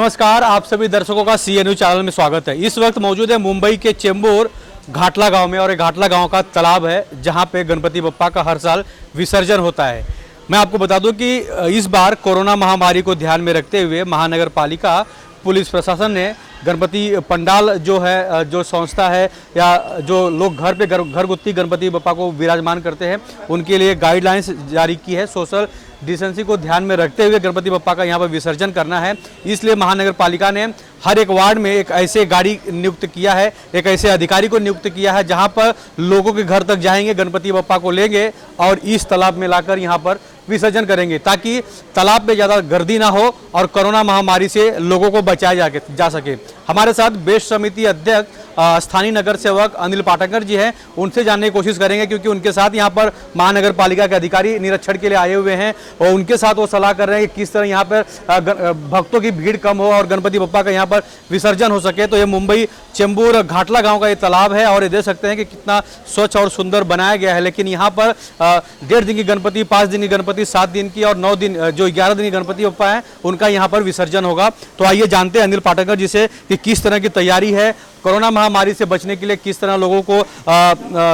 नमस्कार, आप सभी दर्शकों का CNU चैनल में स्वागत है। इस वक्त मौजूद है मुंबई के चेंबूर घाटला गांव में और ये घाटला गांव का तालाब है जहां पे गणपति बप्पा का हर साल विसर्जन होता है। मैं आपको बता दूं कि इस बार कोरोना महामारी को ध्यान में रखते हुए महानगर पालिका पुलिस प्रशासन ने गणपति पंडाल जो है, जो संस्था है या जो लोग घर पे घरगुत्ती गणपति बप्पा को विराजमान करते हैं उनके लिए गाइडलाइंस जारी की है। सोशल डिस्टेंसिंग को ध्यान में रखते हुए गणपति बप्पा का यहाँ पर विसर्जन करना है, इसलिए महानगर पालिका ने हर एक वार्ड में एक ऐसे गाड़ी नियुक्त किया है, एक ऐसे अधिकारी को नियुक्त किया है जहाँ पर लोगों के घर तक जाएंगे, गणपति बप्पा को लेंगे और इस तालाब में लाकर यहाँ पर विसर्जन करेंगे ताकि तालाब में ज़्यादा गर्दी ना हो और कोरोना महामारी से लोगों को बचाया जा सके। हमारे साथ बेस्ट समिति अध्यक्ष स्थानीय नगर सेवक अनिल पाटकर जी हैं, उनसे जानने की कोशिश करेंगे क्योंकि उनके साथ यहाँ पर महानगर पालिका के अधिकारी निरीक्षण के लिए आए हुए हैं और उनके साथ वो सलाह कर रहे हैं कि किस तरह यहाँ पर भक्तों की भीड़ कम हो और गणपति बप्पा का यहाँ पर विसर्जन हो सके। तो ये मुंबई चेंबूर घाटला गांव का ये तालाब है और ये देख सकते हैं कि कितना स्वच्छ और सुंदर बनाया गया है। लेकिन यहाँ पर 1.5 दिन की गणपति, 5 दिन की गणपति, 7 दिन की और 9 दिन जो 11 दिन की गणपति बप्पा है उनका यहाँ पर विसर्जन होगा। तो आइए जानते हैं अनिल पाटकर जी से कि किस तरह की तैयारी है, कोरोना महामारी से बचने के लिए किस तरह लोगों को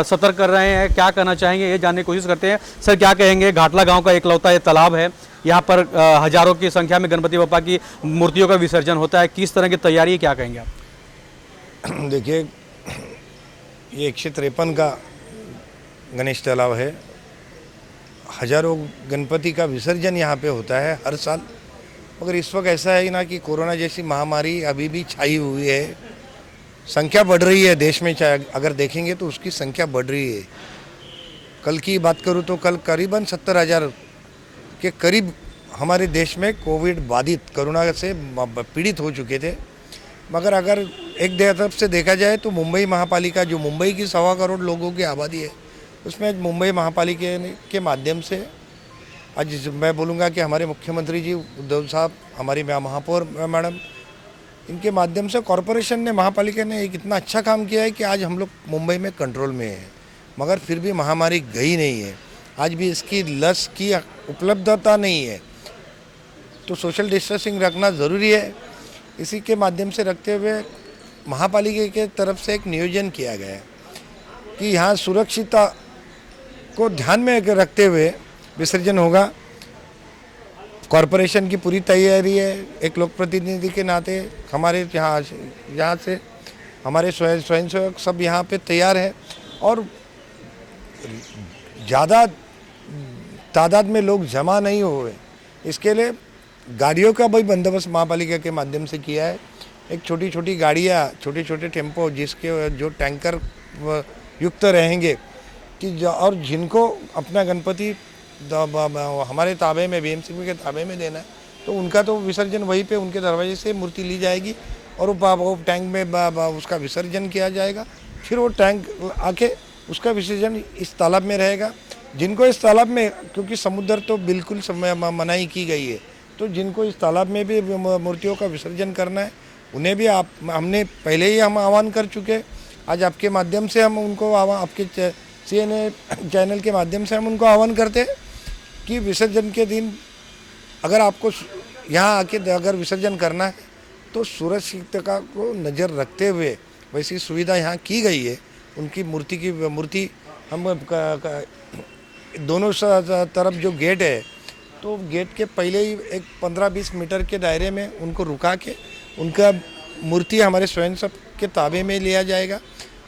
सतर्क कर रहे हैं, क्या करना चाहेंगे, ये जानने की कोशिश करते हैं। सर, क्या कहेंगे, घाटला गांव का एकलौता ये तालाब है, यहाँ पर हजारों की संख्या में गणपति बप्पा की मूर्तियों का विसर्जन होता है, किस तरह की तैयारी है, क्या कहेंगे आप? देखिए, ये 153 का गणेश तालाब है। हजारों गणपति का विसर्जन यहाँ पे होता है हर साल। मगर इस वक्त ऐसा है ना कि कोरोना जैसी महामारी अभी भी छाई हुई है, संख्या बढ़ रही है देश में। अगर देखेंगे तो उसकी संख्या बढ़ रही है। कल की बात करूँ तो कल करीबन 70,000 के करीब हमारे देश में कोविड बाधित, कोरोना से पीड़ित हो चुके थे। मगर अगर एक तरफ से देखा जाए तो मुंबई महापालिका, जो मुंबई की 1.25 करोड़ लोगों की आबादी है, उसमें मुंबई महापालिका के माध्यम से आज मैं बोलूँगा कि हमारे मुख्यमंत्री जी उद्धव साहब, हमारी महापौर मैडम, इनके माध्यम से कॉरपोरेशन ने, महापालिका ने एक इतना अच्छा काम किया है कि आज हम लोग मुंबई में कंट्रोल में हैं। मगर फिर भी महामारी गई नहीं है। आज भी इसकी लस की उपलब्धता नहीं है, तो सोशल डिस्टेंसिंग रखना ज़रूरी है। इसी के माध्यम से रखते हुए महापालिका के तरफ से एक नियोजन किया गया है कि यहाँ सुरक्षितता को ध्यान में रखते हुए विसर्जन होगा। कॉरपोरेशन की पूरी तैयारी है। एक लोक प्रतिनिधि के नाते हमारे यहाँ से हमारे स्वयंसेवक सब यहाँ पे तैयार है और ज़्यादा तादाद में लोग जमा नहीं हुए, इसके लिए गाड़ियों का भी बंदोबस्त महापालिका के माध्यम से किया है। एक छोटी छोटी गाड़ियाँ, छोटे छोटे टेम्पो जिसके जो टैंकर युक्त रहेंगे कि और जिनको अपना गणपति हमारे ताबे में, BMC के ताबे में देना है, तो उनका तो विसर्जन वहीं पे उनके दरवाजे से मूर्ति ली जाएगी और वो टैंक में उसका विसर्जन किया जाएगा। फिर वो टैंक आके उसका विसर्जन इस तालाब में रहेगा। जिनको इस तालाब में, क्योंकि समुद्र तो बिल्कुल मनाही की गई है, तो जिनको इस तालाब में भी मूर्तियों का विसर्जन करना है उन्हें भी हमने पहले ही हम आह्वान कर चुके। आज आपके माध्यम से हम उनको आपके CNA चैनल के माध्यम से हम उनको आह्वान करते हैं कि विसर्जन के दिन अगर आपको यहाँ आके अगर विसर्जन करना है तो सुरक्षितता को नज़र रखते हुए वैसी सुविधा यहाँ की गई है। उनकी मूर्ति हम दोनों तरफ जो गेट है, तो गेट के पहले ही एक 15-20 मीटर के दायरे में उनको रुका के उनका मूर्ति हमारे स्वयंसेवक के ताबे में लिया जाएगा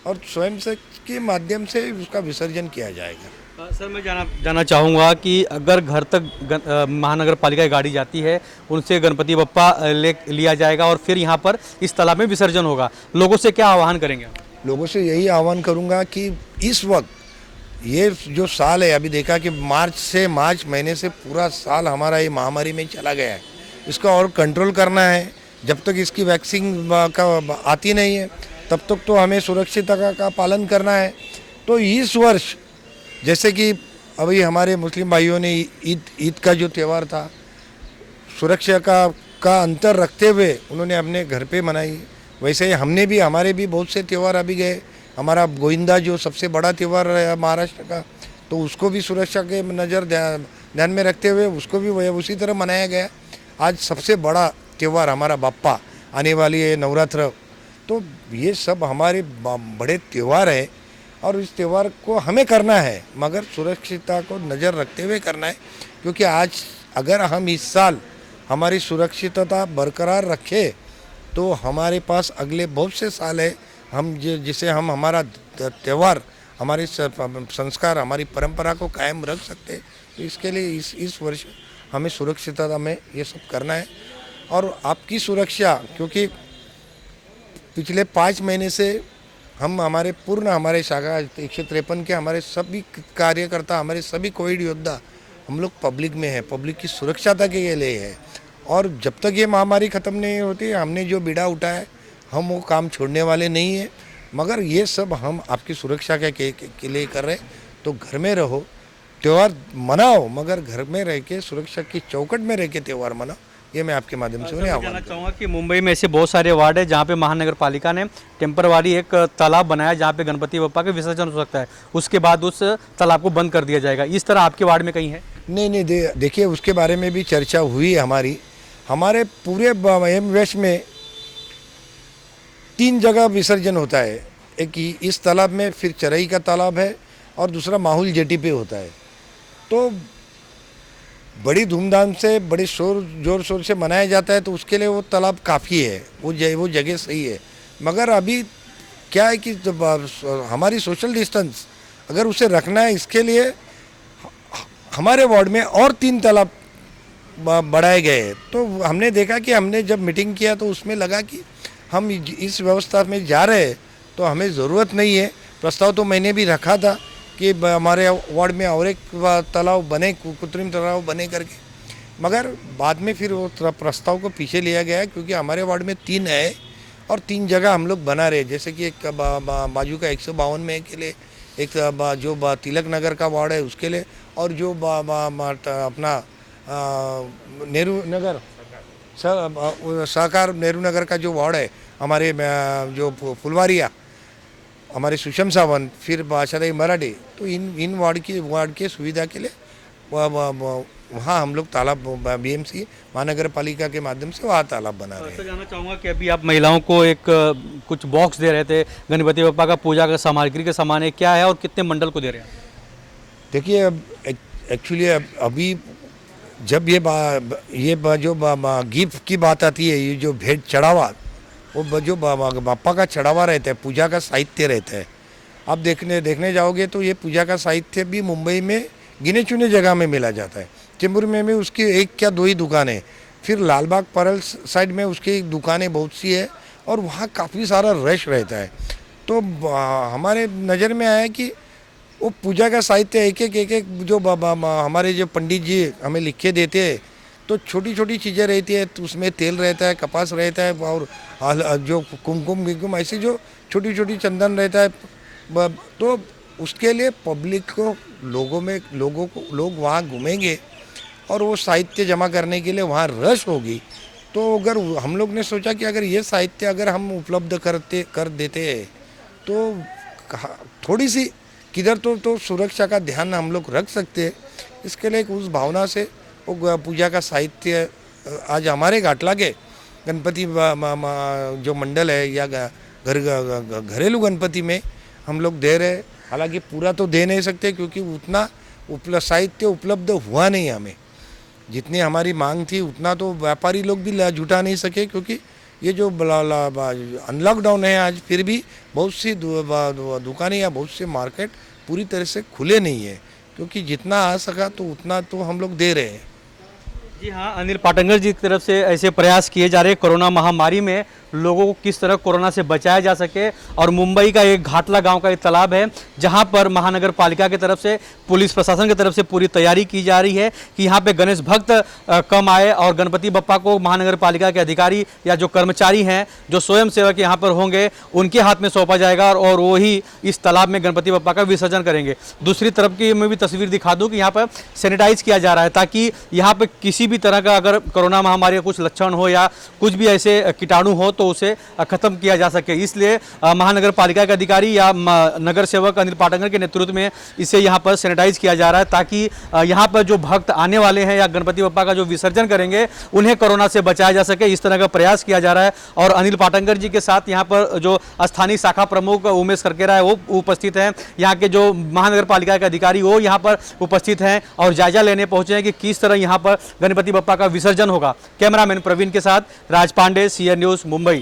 और स्वयंसेवक के माध्यम से उसका विसर्जन किया जाएगा। सर, मैं जानना चाहूँगा कि अगर घर तक महानगर पालिका की गाड़ी जाती है, उनसे गणपति बप्पा लिया जाएगा और फिर यहाँ पर इस तालाब में विसर्जन होगा, लोगों से क्या आह्वान करेंगे? लोगों से यही आह्वान करूँगा कि इस वक्त ये जो साल है, अभी देखा कि मार्च महीने से पूरा साल हमारा ये महामारी में चला गया है, इसका और कंट्रोल करना है। जब तक इसकी वैक्सीन का आती नहीं है तब तक तो हमें सुरक्षितता का पालन करना है। तो इस वर्ष जैसे कि अभी हमारे मुस्लिम भाइयों ने ईद का जो त्यौहार था, सुरक्षा का अंतर रखते हुए उन्होंने अपने घर पे मनाई, वैसे ही हमारे भी बहुत से त्यौहार अभी गए। हमारा गोविंदा जो सबसे बड़ा त्यौहार है महाराष्ट्र का, तो उसको भी सुरक्षा के नज़र ध्यान में रखते हुए उसको भी उसी तरह मनाया गया। आज सबसे बड़ा त्यौहार हमारा बाप्पा आने वाली है, नवरात्र, तो ये सब हमारे बड़े त्यौहार है और इस त्यौहार को हमें करना है, मगर सुरक्षितता को नज़र रखते हुए करना है। क्योंकि आज अगर हम इस साल हमारी सुरक्षितता बरकरार रखें तो हमारे पास अगले बहुत से साल है, हम जिसे हम हमारा त्यौहार, हमारे संस्कार, हमारी परंपरा को कायम रख सकते हैं। तो इसके लिए इस वर्ष हमें सुरक्षितता में ये सब करना है। और आपकी सुरक्षा, क्योंकि पिछले 5 महीने से हम हमारे शाखा 153 के हमारे सभी कार्यकर्ता, हमारे सभी कोविड योद्धा, हम लोग पब्लिक में है, पब्लिक की सुरक्षा के लिए है। और जब तक ये महामारी ख़त्म नहीं होती, हमने जो बीड़ा उठाया है, हम वो काम छोड़ने वाले नहीं है। मगर ये सब हम आपकी सुरक्षा के लिए कर रहे हैं। तो घर में रहो, त्यौहार मनाओ, मगर घर में रह के सुरक्षा की चौकट में रह के त्यौहार मनाओ। ये मैं आपके माध्यम से उन्हें कहना चाहूँगा कि मुंबई में ऐसे बहुत सारे वार्ड है जहाँ पे महानगर पालिका ने टेम्परवारी एक तालाब बनाया जहाँ पे गणपति बप्पा का विसर्जन हो सकता है, उसके बाद उस तालाब को बंद कर दिया जाएगा। इस तरह आपके वार्ड में कहीं है? नहीं, देखिए उसके बारे में भी चर्चा हुई है हमारे पूरे एम वेस्ट में 3 जगह विसर्जन होता है। एक इस तालाब में, फिर चरई का तालाब है और दूसरा माहौल जेटी पे होता है। तो बड़ी धूमधाम से, बड़े जोर शोर से मनाया जाता है, तो उसके लिए वो तालाब काफ़ी है, वो जगह सही है। मगर अभी क्या है कि हमारी सोशल डिस्टेंस अगर उसे रखना है, इसके लिए हमारे वार्ड में और 3 तालाब बढ़ाए गए हैं। तो हमने देखा कि हमने जब मीटिंग किया तो उसमें लगा कि हम इस व्यवस्था में जा रहे हैं तो हमें ज़रूरत नहीं है। प्रस्ताव तो मैंने भी रखा था कि हमारे वार्ड में और एक तालाब बने, कृत्रिम तालाब बने करके, मगर बाद में फिर वो प्रस्ताव को पीछे लिया गया है। क्योंकि हमारे वार्ड में 3 है और 3 जगह हम लोग बना रहे हैं। जैसे कि एक बाजू का 152 में के लिए, एक जो तिलक नगर का वार्ड है उसके लिए, और जो अपना नेहरू नगर सहकार नेहरू नगर का जो वार्ड है हमारे जो फुलवारिया, हमारे सुषम सावंत, फिर बादशाह मराठी, तो इन वार्ड के सुविधा के लिए वहाँ हम लोग तालाब बीएमसी महानगर पालिका के माध्यम से वहाँ तालाब बना रहे हैं। जानना चाहूँगा कि अभी आप महिलाओं को एक कुछ बॉक्स दे रहे थे गणपति बप्पा का, पूजा का सामग्री के सामान है, क्या है और कितने मंडल को दे रहे हैं? देखिए, एक्चुअली अभी जब ये जो गिफ्ट की बात आती है, ये जो भेंट चढ़ावा, वो जो बाप्पा का चढ़ावा रहता है, पूजा का साहित्य रहता है। आप देखने जाओगे तो ये पूजा का साहित्य भी मुंबई में गिने चुने जगह में मिला जाता है। चेंबूर में भी उसकी 1 या 2 ही दुकानें, फिर लालबाग परल साइड में उसकी दुकानें बहुत सी है और वहाँ काफ़ी सारा रश रहता है। तो हमारे नज़र में आया कि वो पूजा का साहित्य एक जो हमारे जो पंडित जी हमें लिख के देते हैं, तो छोटी छोटी चीज़ें रहती है, तो उसमें तेल रहता है, कपास रहता है और जो कुमकुम ऐसी जो छोटी छोटी चंदन रहता है। तो उसके लिए पब्लिक को, लोग वहाँ घूमेंगे और वो साहित्य जमा करने के लिए वहाँ रश होगी। तो अगर हम लोग ने सोचा कि अगर ये साहित्य अगर हम उपलब्ध कर देते हैं तो थोड़ी सी किधर तो सुरक्षा का ध्यान हम लोग रख सकते हैं। इसके लिए उस भावना से वो पूजा का साहित्य आज हमारे घाटला के गणपति जो मंडल है या घरेलू गणपति में हम लोग दे रहे हैं। हालांकि पूरा तो दे नहीं सकते क्योंकि उतना साहित्य उपलब्ध हुआ नहीं हमें, जितनी हमारी मांग थी उतना तो व्यापारी लोग भी जुटा नहीं सके। क्योंकि ये जो अनलॉकडाउन है आज, फिर भी बहुत सी दुकानें या बहुत से मार्केट पूरी तरह से खुले नहीं है, क्योंकि जितना आ सका तो उतना तो हम लोग दे रहे हैं। जी हाँ, अनिल पाटंगर जी की तरफ से ऐसे प्रयास किए जा रहे हैं कोरोना महामारी में लोगों को किस तरह कोरोना से बचाया जा सके। और मुंबई का एक घाटला गांव का एक तालाब है जहां पर महानगर पालिका की तरफ से, पुलिस प्रशासन की तरफ से पूरी तैयारी की जा रही है कि यहां पे गणेश भक्त कम आए और गणपति बप्पा को महानगर पालिका के अधिकारी या जो कर्मचारी हैं, जो स्वयं सेवक यहाँ पर होंगे, उनके हाथ में सौंपा जाएगा और वो ही इस तालाब में गणपति बप्पा का विसर्जन करेंगे। दूसरी तरफ की मैं भी तस्वीर दिखा दूँ कि यहाँ पर सैनिटाइज किया जा रहा है ताकि यहाँ पर किसी भी तरह का अगर कोरोना महामारी का कुछ लक्षण हो या कुछ भी ऐसे कीटाणु हो तो उसे खत्म किया जा सके। इसलिए महानगर पालिका के अधिकारी या नगर सेवक अनिल पाटंगर के नेतृत्व में इसे यहाँ पर सैनिटाइज किया जा रहा है, ताकि यहाँ पर जो भक्त आने वाले हैं या गणपति बप्पा का जो विसर्जन करेंगे उन्हें कोरोना से बचाया जा सके। इस तरह का प्रयास किया जा रहा है। और अनिल पाटंगर जी के साथ यहाँ पर जो स्थानीय शाखा प्रमुख उमेश करकेरा है वो उपस्थित हैं, यहाँ के जो महानगर पालिका के अधिकारी वो यहाँ पर उपस्थित हैं और जायजा लेने पहुंचे हैं कि किस तरह यहाँ पर गणपति बप्पा का विसर्जन होगा। कैमरामैन प्रवीण के साथ राज पांडे, सीएन न्यूज़, मुंबई।